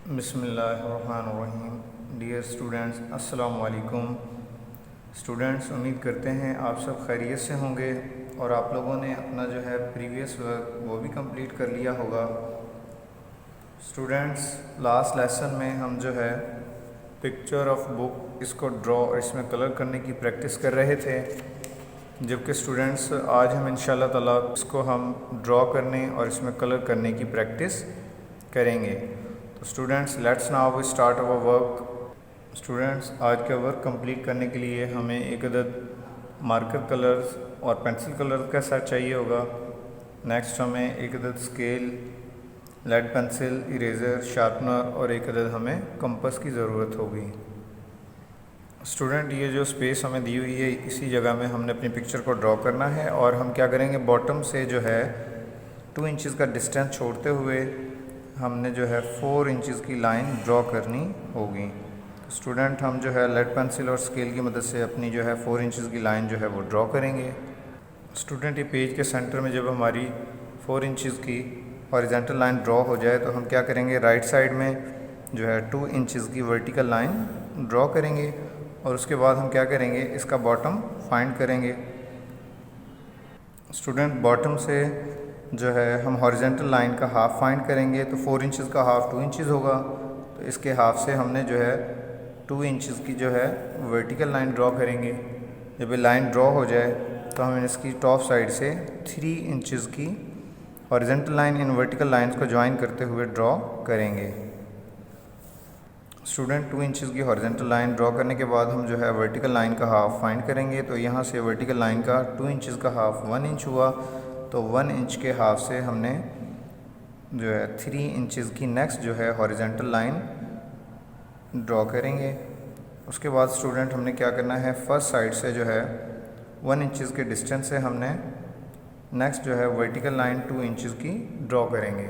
बिस्मिल्लाहिर्रहमानिर्रहीम। Dear students, अस्सलाम वालेकुम। स्टूडेंट्स, उम्मीद करते हैं आप सब खैरियत से होंगे और आप लोगों ने अपना जो है प्रीवियस वर्क वो भी कंप्लीट कर लिया होगा। स्टूडेंट्स, लास्ट लेसन में हम जो है पिक्चर ऑफ बुक इसको ड्रॉ और इसमें कलर करने की प्रैक्टिस कर रहे थे, जबकि स्टूडेंट्स आज हम इंशाल्लाह ताला इसको हम ड्रॉ करने और इसमें कलर करने की प्रैक्टिस करेंगे। तो students, let's now we start our work. Students, आज का वर्क कंप्लीट करने के लिए हमें एक अदद मार्कर कलर्स और पेंसिल कलर का सेट चाहिए होगा। नेक्स्ट हमें एक अदद scale, lead pencil, eraser, sharpener और एक अदद हमें कंपास की ज़रूरत होगी। स्टूडेंट, ये जो स्पेस हमें दी हुई है इसी जगह में हमने अपनी पिक्चर को ड्रॉ करना है और हम क्या करेंगे, बॉटम से जो है 2 इंचज़ का डिस्टेंस छोड़ते हुए हमने जो है 4 इंचज़ की लाइन ड्रॉ करनी होगी। स्टूडेंट, हम जो है लेड पेंसिल और स्केल की मदद से अपनी जो है 4 इंचज़ की लाइन जो है वो ड्रॉ करेंगे। स्टूडेंट, ये पेज के सेंटर में जब हमारी 4 इंचज़ की हॉरिजॉन्टल लाइन ड्रॉ हो जाए तो हम क्या करेंगे, राइट साइड में जो है 2 इंचज़ की वर्टिकल लाइन ड्रॉ करेंगे और उसके बाद हम क्या करेंगे, इसका बॉटम फाइंड करेंगे। स्टूडेंट, बॉटम से जो है हम हॉरिजॉन्टल लाइन का हाफ़ फाइंड करेंगे तो 4 इंचज़ का हाफ़ 2 इंचज़ होगा, तो इसके हाफ़ से हमने जो है 2 इंचज़ की जो है वर्टिकल लाइन ड्रॉ करेंगे। जब ये लाइन ड्रॉ हो जाए तो हम इसकी टॉप साइड से 3 इंचज़ की horizontal line in vertical lines को ज्वाइन करते हुए ड्रॉ करेंगे। स्टूडेंट, 2 इंचज़ की हॉरिजॉन्टल लाइन ड्रॉ करने के बाद हम जो है वर्टिकल लाइन का हाफ़ फाइंड करेंगे, तो यहाँ से वर्टिकल लाइन का 2 इंचज़ का हाफ़ 1 इंच हुआ, तो 1 इंच के हाफ़ से हमने जो है 3 इंचज़ की नेक्स्ट जो है हॉरिजॉन्टल लाइन ड्रॉ करेंगे। उसके बाद स्टूडेंट हमने क्या करना है, फर्स्ट साइड से जो है 1 इंचज़ के डिस्टेंस से हमने नेक्स्ट जो है वर्टिकल लाइन 2 इंचज़ की ड्रॉ करेंगे।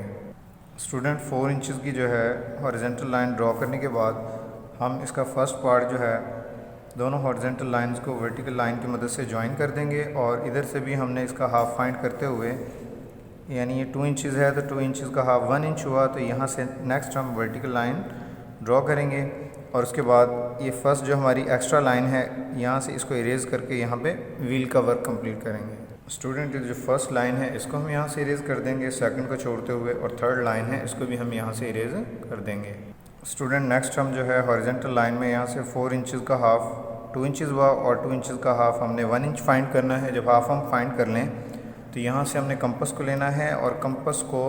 स्टूडेंट, 4 इंचज़ की जो है हॉरिजॉन्टल लाइन ड्रॉ करने के बाद हम इसका फर्स्ट पार्ट जो है दोनों हॉरिजॉन्टल लाइंस को वर्टिकल लाइन की मदद से ज्वाइन कर देंगे और इधर से भी हमने इसका हाफ़ फाइंड करते हुए, यानी ये 2 इंचज़ है तो 2 इंचज़ का हाफ़ 1 इंच हुआ, तो यहाँ से नेक्स्ट हम वर्टिकल लाइन ड्रॉ करेंगे और उसके बाद ये फर्स्ट जो हमारी एक्स्ट्रा लाइन है यहाँ से इसको इरेज़ करके यहाँ पे व्हील का वर्क कंप्लीट करेंगे। स्टूडेंट, जो फर्स्ट लाइन है इसको हम यहाँ से इरेज़ कर देंगे सेकंड को छोड़ते हुए, और थर्ड लाइन है इसको भी हम यहाँ से इरेज़ कर देंगे। स्टूडेंट, नेक्स्ट हम जो है हॉरिजॉन्टल लाइन में यहाँ से 4 इंचज़ का हाफ़ 2 इंचज़ हुआ और 2 इंचज़ का हाफ़ हमने 1 इंच फाइंड करना है। जब हाफ़ हम फाइंड कर लें तो यहाँ से हमने कंपास को लेना है और कंपास को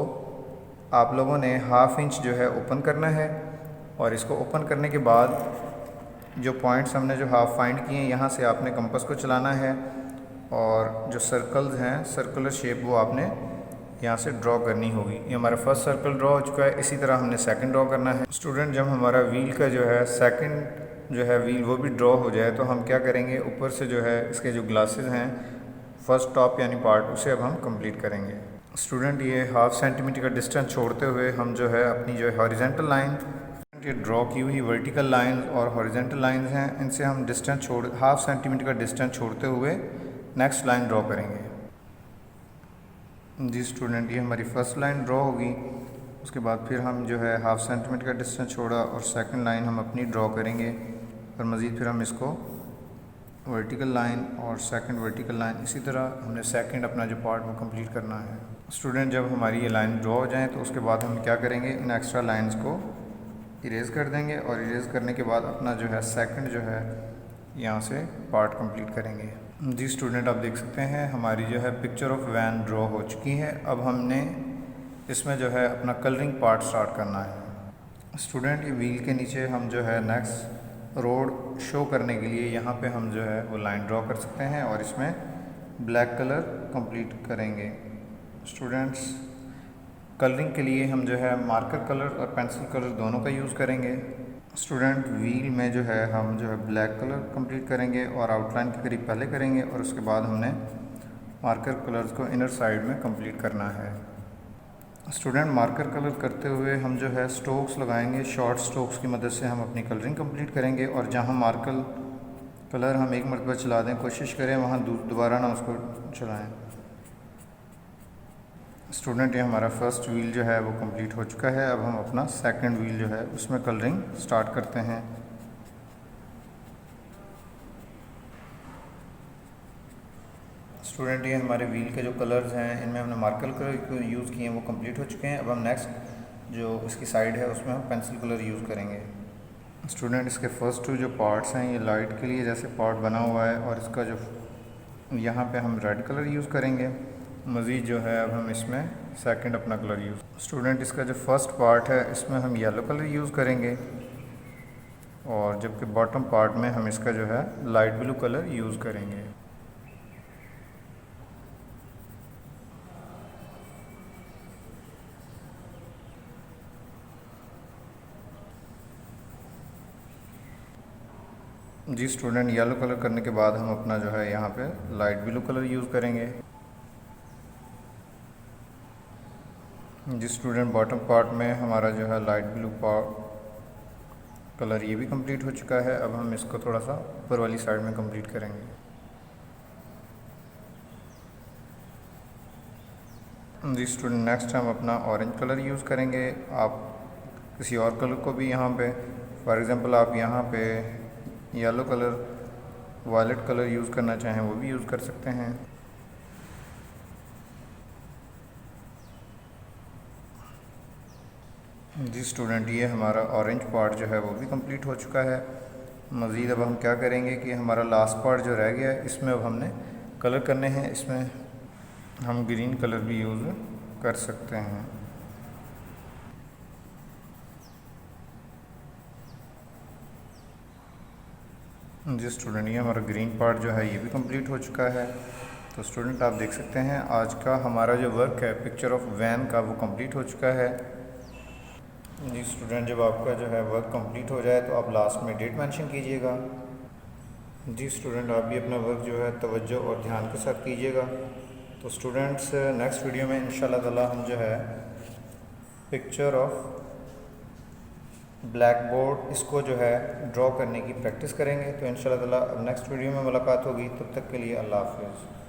आप लोगों ने हाफ़ इंच जो है ओपन करना है और इसको ओपन करने के बाद जो पॉइंट्स हमने जो हाफ़ फाइंड किए हैं यहाँ से आपने कंपास को चलाना है और जो सर्कल्स हैं सर्कुलर शेप वो आपने यहाँ से ड्रॉ करनी होगी। ये हमारा फर्स्ट सर्कल ड्रॉ हो चुका है, इसी तरह हमने सेकंड ड्रॉ करना है। स्टूडेंट, जब हमारा व्हील का जो है सेकंड जो है व्हील वो भी ड्रॉ हो जाए तो हम क्या करेंगे, ऊपर से जो है इसके जो ग्लासेस हैं फर्स्ट टॉप यानी पार्ट, उसे अब हम कंप्लीट करेंगे। स्टूडेंट, ये हाफ़ सेंटीमीटर का डिस्टेंस छोड़ते हुए हम जो है अपनी जो है हॉरिजॉन्टल लाइन, ये ड्रॉ की हुई वर्टिकल लाइंस और हॉरिजॉन्टल लाइंस हैं, इनसे हम डिस्टेंस हाफ़ सेंटीमीटर का डिस्टेंस छोड़ते हुए नेक्स्ट लाइन ड्रॉ करेंगे। जी स्टूडेंट, ये हमारी फर्स्ट लाइन ड्रॉ होगी, उसके बाद फिर हम जो है हाफ़ सेंटीमीटर का डिस्टेंस छोड़ा और सेकंड लाइन हम अपनी ड्रॉ करेंगे और मज़ीद फिर हम इसको वर्टिकल लाइन और सेकंड वर्टिकल लाइन, इसी तरह हमने सेकंड अपना जो पार्ट वो कंप्लीट करना है। स्टूडेंट, जब हमारी ये लाइन ड्रॉ हो जाए तो उसके बाद हम क्या करेंगे, इन एक्स्ट्रा लाइन्स को इरेज़ कर देंगे और इरेज़ करने के बाद अपना जो है सेकंड जो है यहाँ से पार्ट कंप्लीट करेंगे। जी स्टूडेंट, आप देख सकते हैं हमारी जो है पिक्चर ऑफ वैन ड्रॉ हो चुकी है। अब हमने इसमें जो है अपना कलरिंग पार्ट स्टार्ट करना है। स्टूडेंट, ये व्हील के नीचे हम जो है नेक्स्ट रोड शो करने के लिए यहाँ पे हम जो है वो लाइन ड्रॉ कर सकते हैं और इसमें ब्लैक कलर कंप्लीट करेंगे। स्टूडेंट्स, कलरिंग के लिए हम जो है मार्कर कलर और पेंसिल कलर दोनों का यूज़ करेंगे। स्टूडेंट, व्हील में जो है हम जो है ब्लैक कलर कंप्लीट करेंगे और आउटलाइन के करीब पहले करेंगे और उसके बाद हमने मार्कर कलर्स को इनर साइड में कंप्लीट करना है। स्टूडेंट, मार्कर कलर करते हुए हम जो है स्ट्रोक्स लगाएंगे, शॉर्ट स्ट्रोक्स की मदद से हम अपनी कलरिंग कंप्लीट करेंगे और जहाँ मार्कर कलर हम एक मरतबा चला दें, कोशिश करें वहाँ दोबारा ना उसको चलाएँ। स्टूडेंट ये हमारा फर्स्ट व्हील जो है वो कंप्लीट हो चुका है। अब हम अपना सेकंड व्हील जो है उसमें कलरिंग स्टार्ट करते हैं। स्टूडेंट ये हमारे व्हील के जो कलर्स हैं इनमें हमने मार्कर कलर यूज़ किए हैं, वो कंप्लीट हो चुके हैं। अब हम नेक्स्ट जो इसकी साइड है उसमें हम पेंसिल कलर यूज़ करेंगे। स्टूडेंट इसके फर्स्ट टू जो पार्ट्स हैं ये लाइट के लिए जैसे पार्ट बना हुआ है, और इसका जो यहाँ पे हम रेड कलर यूज़ करेंगे। मज़ीद जो है अब हम इसमें सेकंड अपना कलर यूज़। स्टूडेंट इसका जो फर्स्ट पार्ट है इसमें हम येलो कलर यूज़ करेंगे, और जबकि बॉटम पार्ट में हम इसका जो है लाइट ब्लू कलर यूज़ करेंगे। जी स्टूडेंट, येलो कलर करने के बाद हम अपना जो है यहाँ पे लाइट ब्लू कलर यूज़ करेंगे। जी स्टूडेंट, बॉटम पार्ट में हमारा जो है लाइट ब्लू कलर ये भी कंप्लीट हो चुका है। अब हम इसको थोड़ा सा ऊपर वाली साइड में कंप्लीट करेंगे। जी स्टूडेंट, नेक्स्ट हम अपना ऑरेंज कलर यूज़ करेंगे। आप किसी और कलर को भी यहाँ पे, फॉर एग्ज़ाम्पल आप यहाँ पे yellow colour, violet colour use करना चाहें वो भी यूज़ कर सकते हैं। जी स्टूडेंट, ये हमारा ऑरेंज पार्ट जो है वो भी कंप्लीट हो चुका है। मज़ीद अब हम क्या करेंगे कि हमारा लास्ट पार्ट जो रह गया है इसमें अब हमने कलर करने हैं। इसमें हम ग्रीन कलर भी यूज़ कर सकते हैं। जी स्टूडेंट, ये हमारा ग्रीन पार्ट जो है ये भी कंप्लीट हो चुका है। तो स्टूडेंट आप देख सकते हैं आज का हमारा जो वर्क है पिक्चर ऑफ वैन का वो कंप्लीट हो चुका है। जी स्टूडेंट, जब आपका जो है वर्क कंप्लीट हो जाए तो आप लास्ट में डेट मेंशन कीजिएगा। जी स्टूडेंट, आप भी अपना वर्क जो है तवज्जो और ध्यान के साथ कीजिएगा। तो स्टूडेंट्स, नेक्स्ट वीडियो में इंशाल्लाह ताला हम जो है पिक्चर ऑफ ब्लैक बोर्ड इसको जो है ड्रॉ करने की प्रैक्टिस करेंगे। तो इंशाल्लाह ताला अब नेक्स्ट वीडियो में मुलाकात होगी। तब तक के लिए अल्लाह हाफ़िज़।